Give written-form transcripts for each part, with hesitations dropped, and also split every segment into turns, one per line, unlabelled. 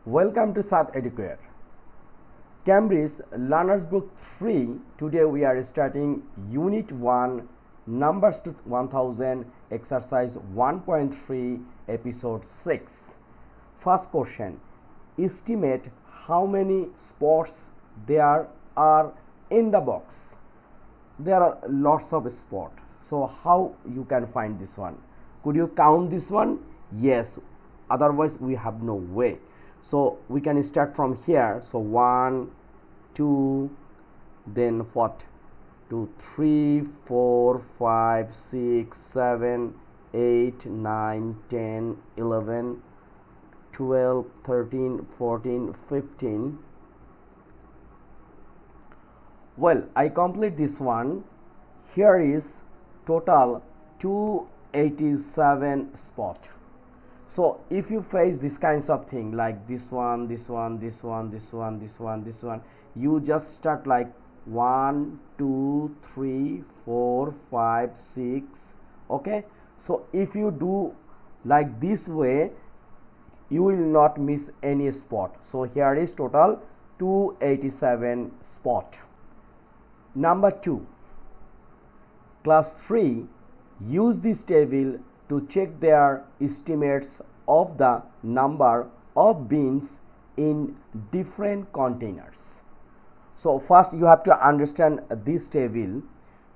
Welcome to Saad Edu Care. Cambridge Learners Book 3. Today we are starting Unit 1, Numbers to 1000, Exercise 1.3, Episode 6. First question. Estimate how many spots there are in the box. There are lots of spots. So how you can find this one? Could you count this one? Yes. Otherwise we have no way. So we can start from here. So 1, 2, then what? 2, 3, 4, 5, 6, 7, 8, 9, 10, 11, 12, 13, 14, 15. Well, I complete this one. Here is total 287 spot. So if you face this kinds of thing like this one, you just start like 1, 2, 3, 4, 5, 6. Okay, so if you do like this way, you will not miss any spot. So here is total 287 spot. Number 2, class 3, use this table to check their estimates of the number of beans in different containers. So first you have to understand this table.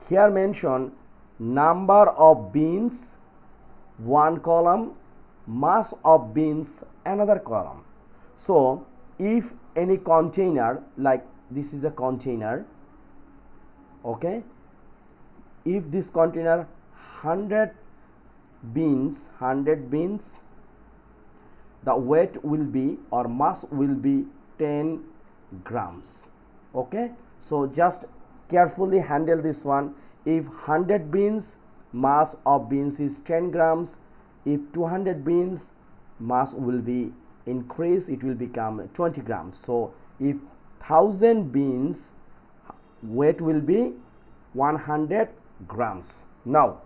Here mention number of beans, one column, mass of beans, another column. So if any container, like this is a container, okay, if this container 100 beans, the weight will be or mass will be 10 grams. Okay, so just carefully handle this one. If 100 beans, mass of beans is 10 grams. If 200 beans, mass will be increased, it will become 20 grams. So if 1000 beans, weight will be 100 grams. Now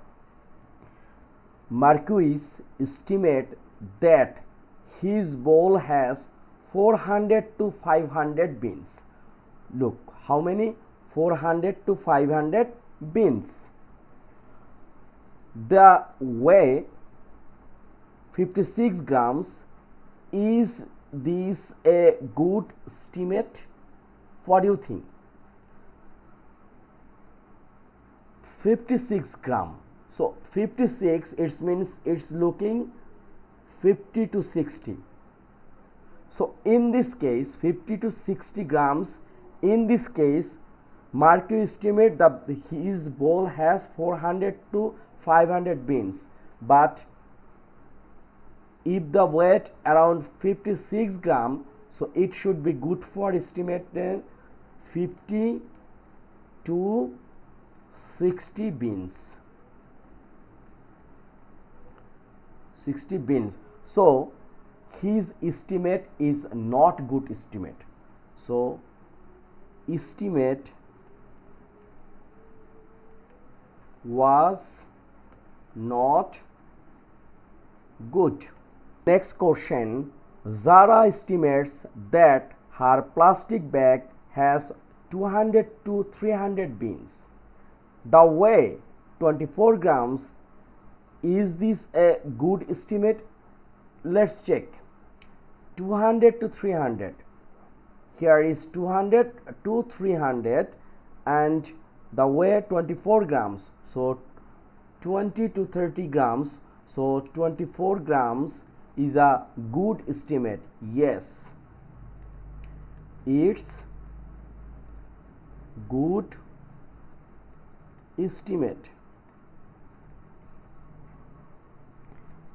Marquis estimate that his bowl has 400 to 500 beans. Look, how many? 400 to 500 beans. The weight 56 grams. Is this a good estimate? What do you think? 56 gram. So 56, it means it's looking 50 to 60. So in this case 50 to 60 grams. In this case Marquis estimate that his bowl has 400 to 500 beans, but if the weight around 56 gram, so it should be good for estimate 50 to 60 beans. 60 beans. So his estimate is not good estimate. So estimate was not good. Next question. Zara estimates that her plastic bag has 200 to 300 beans. The weight 24 grams. Is this a good estimate? Let's check. 200 to 300. Here is 200 to 300 and the weight 24 grams. So 20 to 30 grams. So 24 grams is a good estimate. Yes, it's good estimate.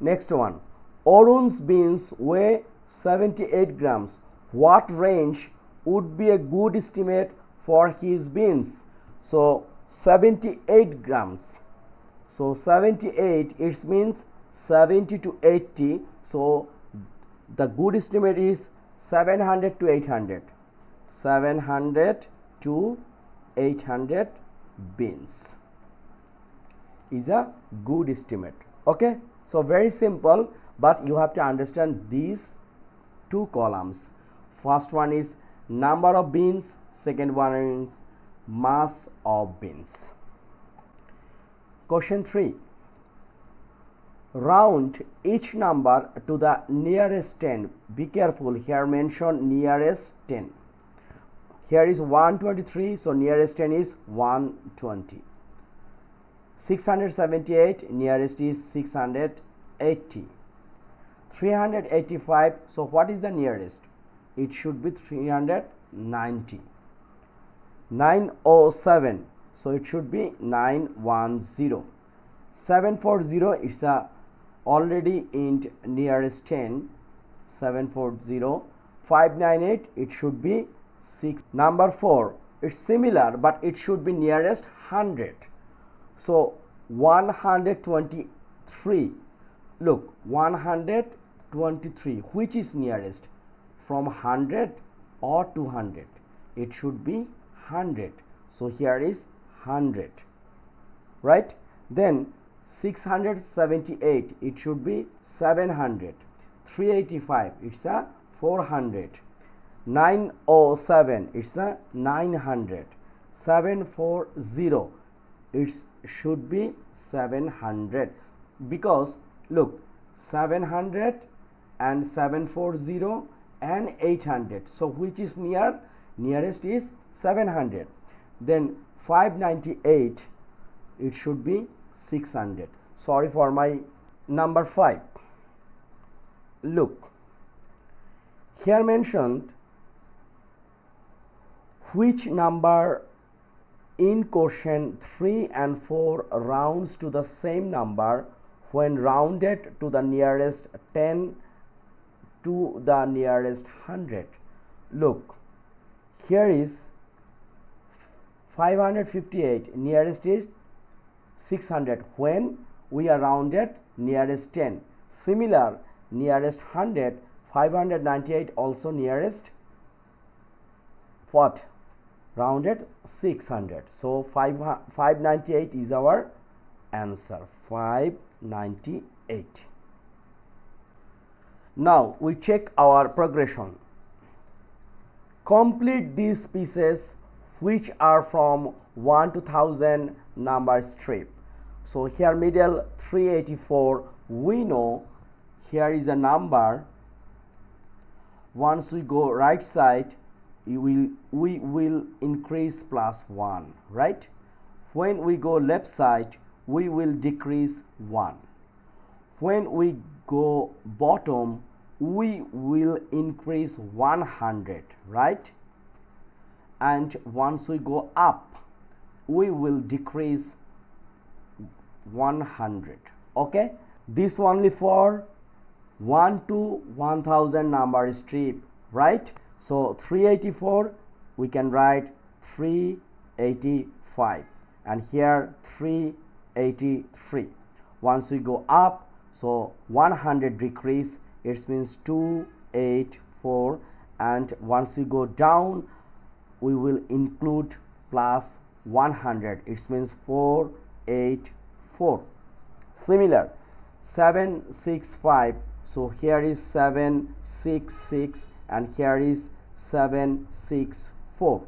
Next one. Arun's beans weigh 78 grams. What range would be a good estimate for his beans? So 78 grams. So 78, it means 70 to 80. So the good estimate is 700 to 800. 700 to 800 beans is a good estimate. Okay, so very simple, but you have to understand these two columns. First one is number of beans, second one is mass of beans. Question 3. Round each number to the nearest 10. Be careful, here mention nearest 10. Here is 123, so nearest 10 is 120. 678, nearest is 680. 385, so what is the nearest? It should be 390. 907, so it should be 910. 740 is already in nearest 10. 740. 598, it should be 6. Number 4, it's similar but it should be nearest 100. So 123. Look, 123, which is nearest from 100 or 200? It should be 100. So here is 100, right? Then 678, it should be 700. 385, it's a 400. 907, it's a 900. 740, it should be 700, because look, 700 and 740 and 800, so which is nearest is 700. Then 598, it should be 600. Sorry for my number 5. Look, here mentioned which number in question 3 and 4 rounds to the same number when rounded to the nearest 10 to the nearest 100. Look, here is 558, nearest is 600 when we are rounded nearest 10. Similar, nearest 100, 598 also nearest what? Rounded 600. So 598 is our answer. 598. Now we check our progression. Complete these pieces which are from 1 to 1000 number strip. So here middle 384, we know here is a number. Once we go right side, we will increase +1, right? When we go left side, we will decrease 1. When we go bottom, we will increase 100, right? And once we go up, we will decrease 100. Okay, this only for 1 to 1000 number strip, right? So 384, we can write 385, and here 383. Once we go up, so 100 decrease, it means 284, and once we go down, we will include +100, it means 484. Similar, 765, so here is 766 and here is 764.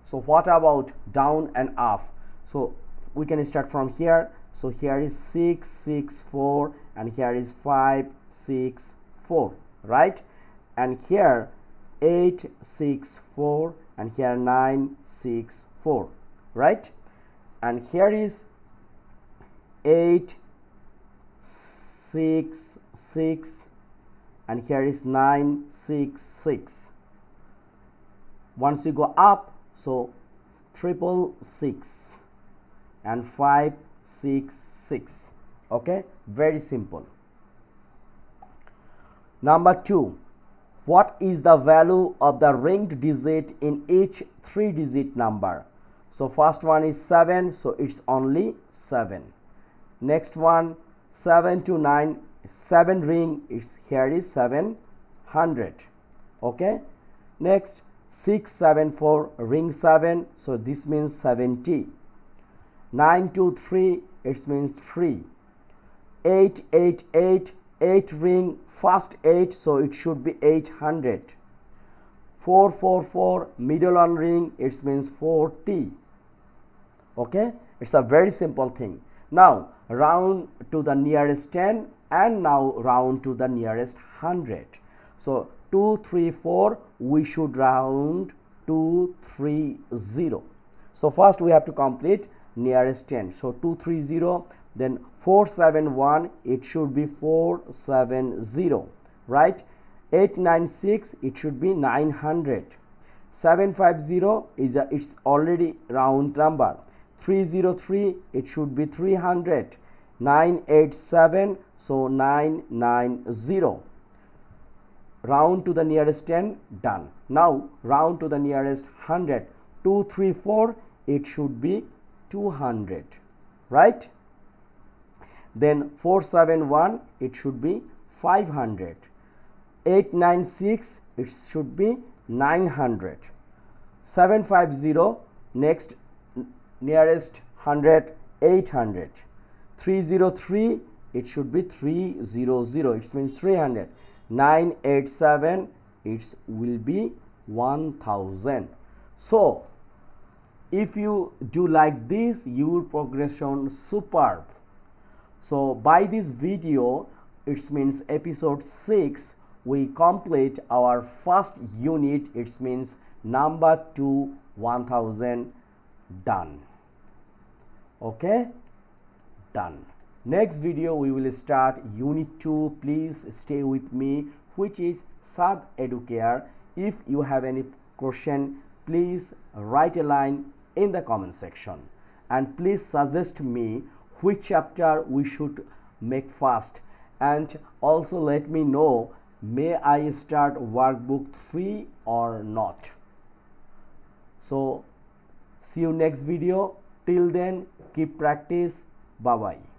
So what about down and up? So we can start from here. So here is 664 and here is 564, right? And here 864 and here 964, right? And here is 866 and here is 966. Once you go up, so 666 and 566. Okay, very simple. Number 2, what is the value of the ringed digit in each 3-digit number? So first one is 7, so it's only 7. Next one, 7 to 9, 7 ring, here is 700. Okay, next 674, ring 7, so this means 70. 923, it means 3. 888, 8 ring, first 8, so it should be 800. 444, middle on ring, it means 40. Okay, it's a very simple thing. Now round to the nearest 10 and now round to the nearest 100. So 234, we should round to 30. So first we have to complete nearest 10. So 230, then 471, it should be 470, right? 896, it should be 900. 750 is it's already round number. 303, it should be 300. 987, so 990. Round to the nearest 10, done. Now round to the nearest 100. 234, it should be 200, right? Then 471, it should be 500. 896, it should be 900. 750, next nearest 100, 800. 303, it should be 300, it means 300. 987, it will be 1000. So if you do like this, your progression superb. So by this video, it means episode 6, we complete our first unit, it means number 2 1000, done. Okay, done. Next video we will start unit 2. Please stay with me, which is Saad Edu Care. If you have any question, please write a line in the comment section, and please suggest me which chapter we should make first, and also let me know, may I start workbook 3 or not. So see you next video. Till then, keep practice. Bye bye.